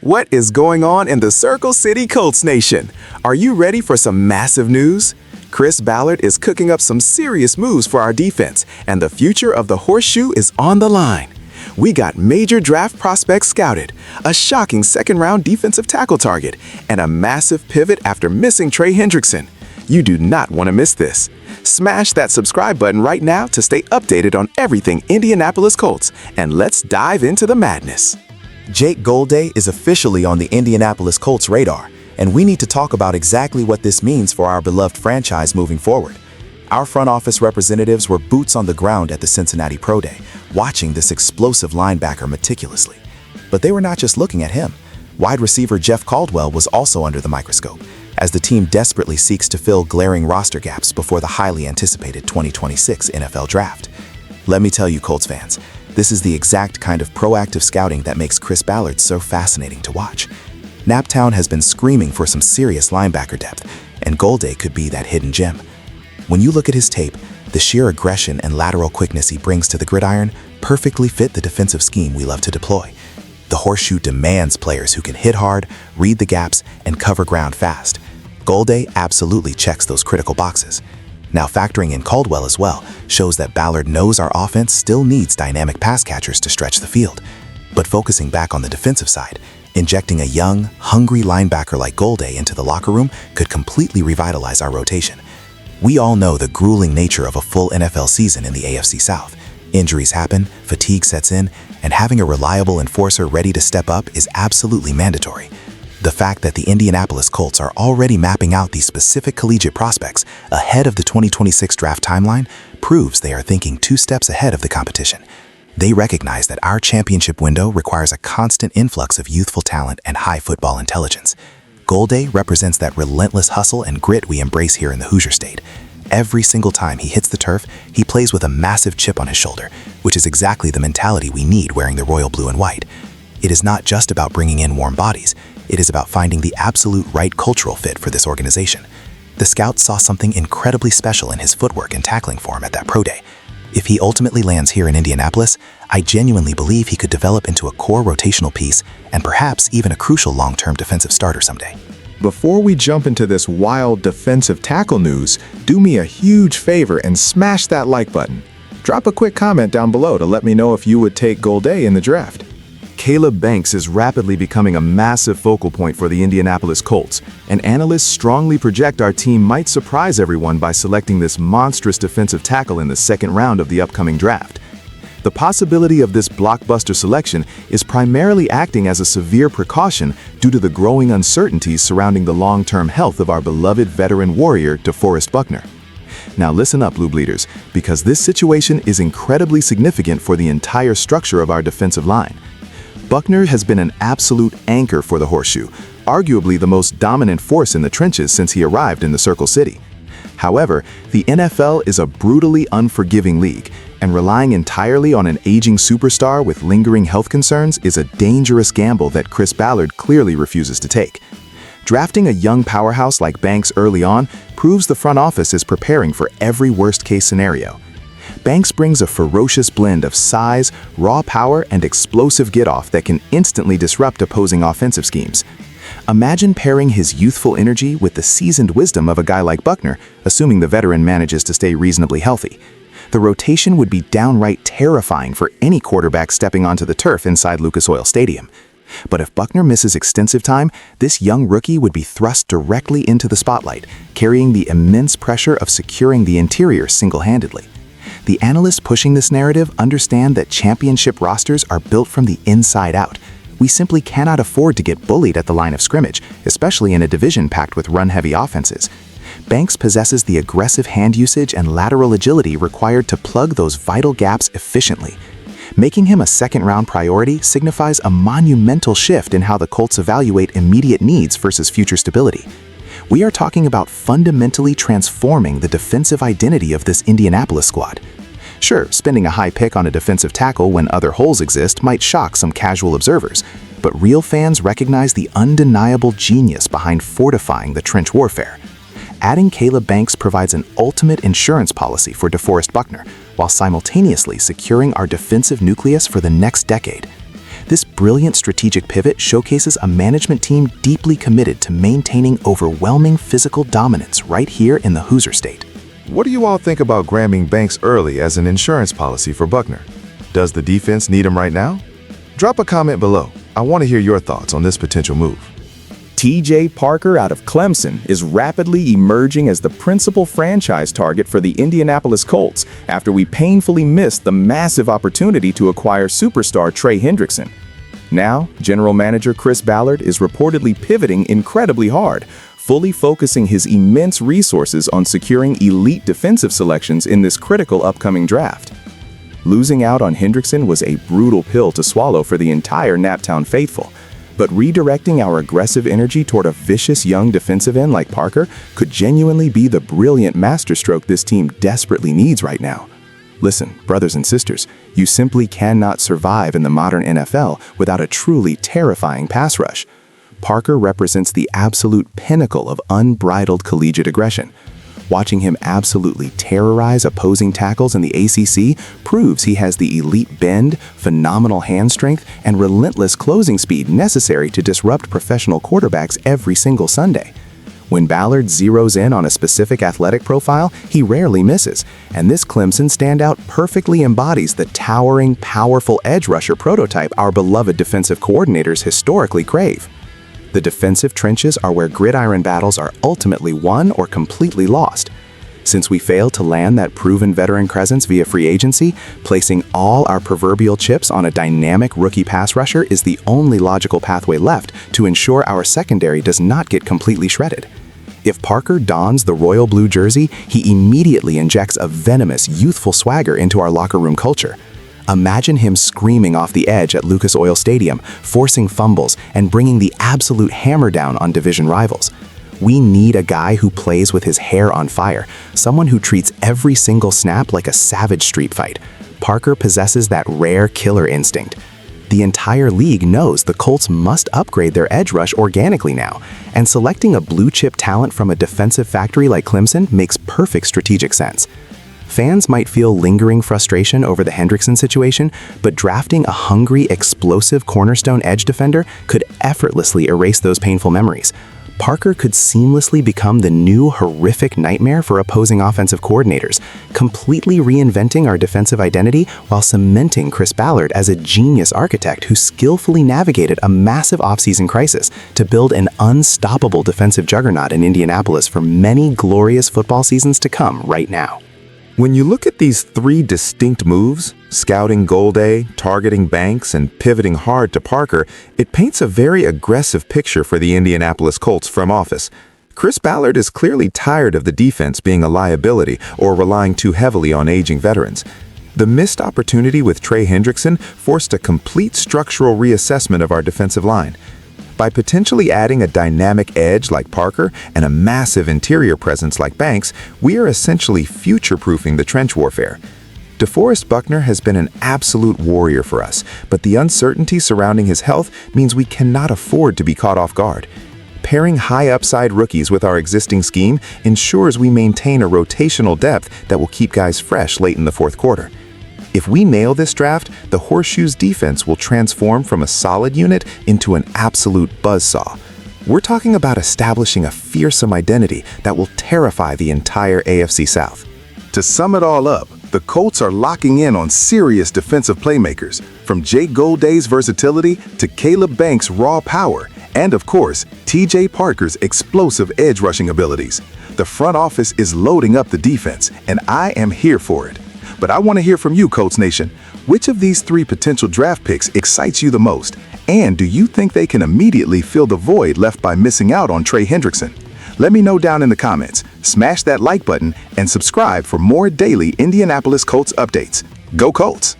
What is going on in the Circle City Colts Nation? Are you ready for some massive news? Chris Ballard is cooking up some serious moves for our defense, and the future of the Horseshoe is on the line. We got major draft prospects scouted, a shocking second-round defensive tackle target, and a massive pivot after missing Trey Hendrickson. You do not want to miss this. Smash that subscribe button right now to stay updated on everything Indianapolis Colts, and let's dive into the madness. Jake Golday is officially on the Indianapolis Colts radar, and we need to talk about exactly what this means for our beloved franchise moving forward. Our front office representatives were boots on the ground at the Cincinnati Pro Day, watching this explosive linebacker meticulously. But they were not just looking at him. Wide receiver Jeff Caldwell was also under the microscope, as the team desperately seeks to fill glaring roster gaps before the highly anticipated 2026 NFL Draft. Let me tell you, Colts fans, this is the exact kind of proactive scouting that makes Chris Ballard so fascinating to watch. Naptown has been screaming for some serious linebacker depth, and Golday could be that hidden gem. When you look at his tape, the sheer aggression and lateral quickness he brings to the gridiron perfectly fit the defensive scheme we love to deploy. The Horseshoe demands players who can hit hard, read the gaps, and cover ground fast. Golday absolutely checks those critical boxes. Now, factoring in Caldwell as well shows that Ballard knows our offense still needs dynamic pass catchers to stretch the field. But focusing back on the defensive side, injecting a young, hungry linebacker like Golday into the locker room could completely revitalize our rotation. We all know the grueling nature of a full NFL season in the AFC South. Injuries happen, fatigue sets in, and having a reliable enforcer ready to step up is absolutely mandatory. The fact that the Indianapolis Colts are already mapping out these specific collegiate prospects ahead of the 2026 draft timeline proves they are thinking 2 steps ahead of the competition. They recognize that our championship window requires a constant influx of youthful talent and high football intelligence. Golday represents that relentless hustle and grit we embrace here in the Hoosier State. Every single time he hits the turf, he plays with a massive chip on his shoulder, which is exactly the mentality we need wearing the royal blue and white. It is not just about bringing in warm bodies. It is about finding the absolute right cultural fit for this organization. The scouts saw something incredibly special in his footwork and tackling form at that pro day. If he ultimately lands here in Indianapolis, I genuinely believe he could develop into a core rotational piece and perhaps even a crucial long-term defensive starter someday. Before we jump into this wild defensive tackle news, do me a huge favor and smash that like button. Drop a quick comment down below to let me know if you would take Golday in the draft. Caleb Banks is rapidly becoming a massive focal point for the Indianapolis Colts, and analysts strongly project our team might surprise everyone by selecting this monstrous defensive tackle in the second round of the upcoming draft. The possibility of this blockbuster selection is primarily acting as a severe precaution due to the growing uncertainties surrounding the long-term health of our beloved veteran warrior, DeForest Buckner. Now listen up, Blue Bleeders, because this situation is incredibly significant for the entire structure of our defensive line. Buckner has been an absolute anchor for the Horseshoe, arguably the most dominant force in the trenches since he arrived in the Circle City. However, the NFL is a brutally unforgiving league, and relying entirely on an aging superstar with lingering health concerns is a dangerous gamble that Chris Ballard clearly refuses to take. Drafting a young powerhouse like Banks early on proves the front office is preparing for every worst-case scenario. Banks brings a ferocious blend of size, raw power, and explosive get-off that can instantly disrupt opposing offensive schemes. Imagine pairing his youthful energy with the seasoned wisdom of a guy like Buckner, assuming the veteran manages to stay reasonably healthy. The rotation would be downright terrifying for any quarterback stepping onto the turf inside Lucas Oil Stadium. But if Buckner misses extensive time, this young rookie would be thrust directly into the spotlight, carrying the immense pressure of securing the interior single-handedly. The analysts pushing this narrative understand that championship rosters are built from the inside out. We simply cannot afford to get bullied at the line of scrimmage, especially in a division packed with run-heavy offenses. Banks possesses the aggressive hand usage and lateral agility required to plug those vital gaps efficiently. Making him a second-round priority signifies a monumental shift in how the Colts evaluate immediate needs versus future stability. We are talking about fundamentally transforming the defensive identity of this Indianapolis squad. Sure, spending a high pick on a defensive tackle when other holes exist might shock some casual observers, but real fans recognize the undeniable genius behind fortifying the trench warfare. Adding Caleb Banks provides an ultimate insurance policy for DeForest Buckner, while simultaneously securing our defensive nucleus for the next decade. This brilliant strategic pivot showcases a management team deeply committed to maintaining overwhelming physical dominance right here in the Hoosier State. What do you all think about grabbing Banks early as an insurance policy for Buckner? Does the defense need him right now? Drop a comment below. I want to hear your thoughts on this potential move. T.J. Parker out of Clemson is rapidly emerging as the principal franchise target for the Indianapolis Colts after we painfully missed the massive opportunity to acquire superstar Trey Hendrickson. Now, General Manager Chris Ballard is reportedly pivoting incredibly hard, fully focusing his immense resources on securing elite defensive selections in this critical upcoming draft. Losing out on Hendrickson was a brutal pill to swallow for the entire Naptown faithful, but redirecting our aggressive energy toward a vicious young defensive end like Parker could genuinely be the brilliant masterstroke this team desperately needs right now. Listen, brothers and sisters, you simply cannot survive in the modern NFL without a truly terrifying pass rush. Parker represents the absolute pinnacle of unbridled collegiate aggression. Watching him absolutely terrorize opposing tackles in the ACC proves he has the elite bend, phenomenal hand strength, and relentless closing speed necessary to disrupt professional quarterbacks every single Sunday. When Ballard zeroes in on a specific athletic profile, he rarely misses, and this Clemson standout perfectly embodies the towering, powerful edge rusher prototype our beloved defensive coordinators historically crave. The defensive trenches are where gridiron battles are ultimately won or completely lost. Since we failed to land that proven veteran presence via free agency, placing all our proverbial chips on a dynamic rookie pass rusher is the only logical pathway left to ensure our secondary does not get completely shredded. If Parker dons the royal blue jersey, he immediately injects a venomous, youthful swagger into our locker room culture. Imagine him screaming off the edge at Lucas Oil Stadium, forcing fumbles, and bringing the absolute hammer down on division rivals. We need a guy who plays with his hair on fire, someone who treats every single snap like a savage street fight. Parker possesses that rare killer instinct. The entire league knows the Colts must upgrade their edge rush organically now, and selecting a blue-chip talent from a defensive factory like Clemson makes perfect strategic sense. Fans might feel lingering frustration over the Hendrickson situation, but drafting a hungry, explosive cornerstone edge defender could effortlessly erase those painful memories. Parker could seamlessly become the new horrific nightmare for opposing offensive coordinators, completely reinventing our defensive identity while cementing Chris Ballard as a genius architect who skillfully navigated a massive offseason crisis to build an unstoppable defensive juggernaut in Indianapolis for many glorious football seasons to come right now. When you look at these three distinct moves, scouting Golday, targeting Banks, and pivoting hard to Parker, it paints a very aggressive picture for the Indianapolis Colts front office. Chris Ballard is clearly tired of the defense being a liability or relying too heavily on aging veterans. The missed opportunity with Trey Hendrickson forced a complete structural reassessment of our defensive line. By potentially adding a dynamic edge like Parker and a massive interior presence like Banks, we are essentially future-proofing the trench warfare. DeForest Buckner has been an absolute warrior for us, but the uncertainty surrounding his health means we cannot afford to be caught off guard. Pairing high-upside rookies with our existing scheme ensures we maintain a rotational depth that will keep guys fresh late in the fourth quarter. If we nail this draft, the Horseshoe's defense will transform from a solid unit into an absolute buzzsaw. We're talking about establishing a fearsome identity that will terrify the entire AFC South. To sum it all up, the Colts are locking in on serious defensive playmakers, from Jake Golday's versatility to Caleb Banks' raw power, and of course, T.J. Parker's explosive edge rushing abilities. The front office is loading up the defense, and I am here for it. But I want to hear from you, Colts Nation. Which of these three potential draft picks excites you the most? And do you think they can immediately fill the void left by missing out on Trey Hendrickson? Let me know down in the comments. Smash that like button and subscribe for more daily Indianapolis Colts updates. Go Colts!